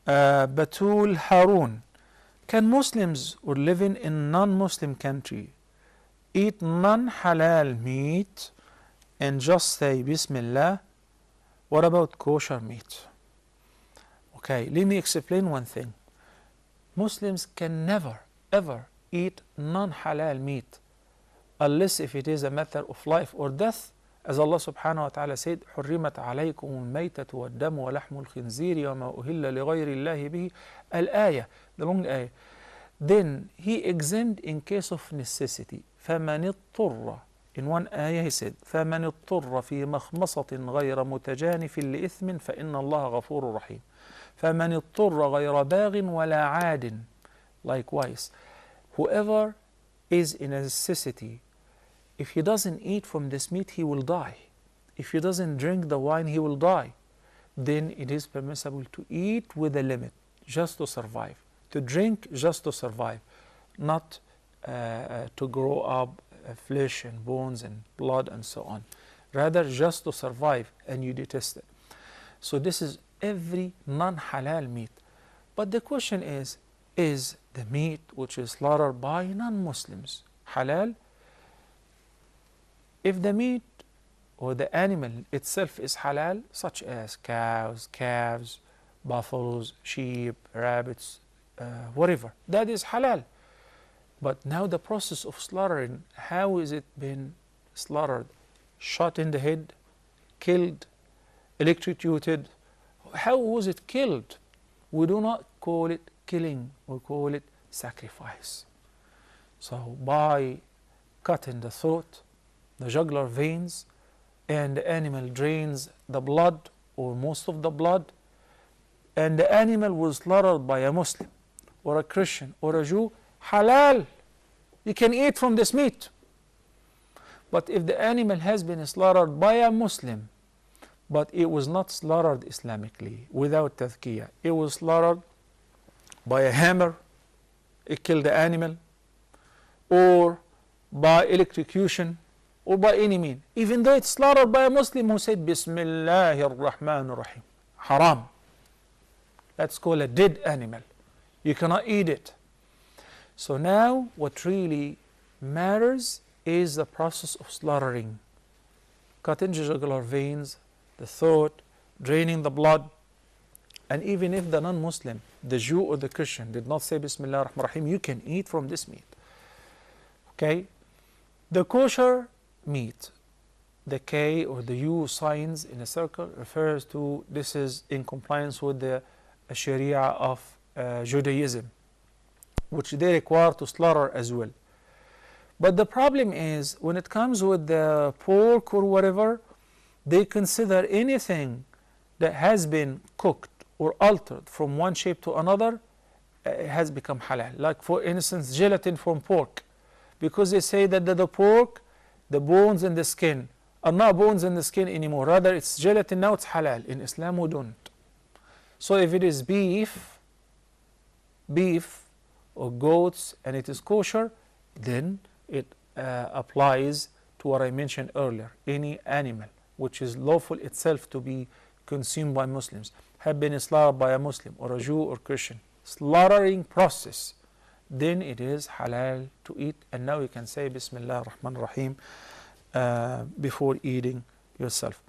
Batul Harun. Can Muslims or living in non-Muslim country eat non-halal meat and just say Bismillah? What about kosher meat? Okay, let me explain one thing. Muslims can never ever eat non-halal meat unless if it is a matter of life or death, as Allah subhanahu wa ta'ala said, حُرِّمَتْ عَلَيْكُمُ الْمَيْتَةُ وَالدَّمُ وَلَحْمُ الْخِنْزِيرِ وَمَا أُهِلَّ لِغَيْرِ اللَّهِ بِهِ الآية, the long ayah. Then he exempt in case of necessity. فَمَنِ اضْطُرَّ, in one ayah he said, فَمَنِ اضْطُرَّ فِي مَخْمَصَةٍ غَيْرَ مُتَجَانِفٍ لِإِثْمٍ فَإِنَّ اللَّهَ غَفُورٌ رَحِيمٌ. فَمَنِ اضْطُرَّ غَيْرَ بَاغٍ وَلَا عَادٍ. Likewise, whoever is in a necessity, if he doesn't eat from this meat, he will die. If he doesn't drink the wine, he will die. Then it is permissible to eat with a limit, just to survive. To drink just to survive, not to grow up flesh and bones and blood and so on. Rather, just to survive, and you detest it. So this is every non-halal meat. But the question is the meat which is slaughtered by non-Muslims halal? If the meat or the animal itself is halal, such as cows, calves, buffaloes, sheep, rabbits, whatever, that is halal. But now the process of slaughtering, how is it been slaughtered? Shot in the head, killed, electrocuted. How was it killed? We do not call it killing, we call it sacrifice. So by cutting the throat, the jugular veins, and the animal drains the blood or most of the blood, and the animal was slaughtered by a Muslim or a Christian or a Jew, halal. You can eat from this meat. But if the animal has been slaughtered by a Muslim, but it was not slaughtered Islamically, without tazkiyah, it was slaughtered by a hammer, it killed the animal, or by electrocution, or by any means, even though it's slaughtered by a Muslim who said Bismillahir Rahmanir Rahim, haram. That's called a dead animal. You cannot eat it. So now what really matters is the process of slaughtering, cutting the jugular veins, the throat, draining the blood. And even if the non-Muslim, the Jew or the Christian, did not say Bismillah ar-Rahman ar-Rahim, you can eat from this meat. Okay? The kosher meat, the K or the U signs in a circle refers to this is in compliance with the Sharia of Judaism, which they require to slaughter as well. But the problem is when it comes with the pork or whatever, they consider anything that has been cooked or altered from one shape to another has become halal. Like for instance, gelatin from pork, because they say that the pork, the bones and the skin are not bones and the skin anymore. Rather, it's gelatin, now it's halal. In Islam, we don't. So if it is beef or goats and it is kosher, then it applies to what I mentioned earlier. Any animal which is lawful itself to be consumed by Muslims, have been slaughtered by a Muslim or a Jew or Christian, slaughtering process, then it is halal to eat. And now you can say Bismillah ar-Rahman ar-Rahim before eating yourself.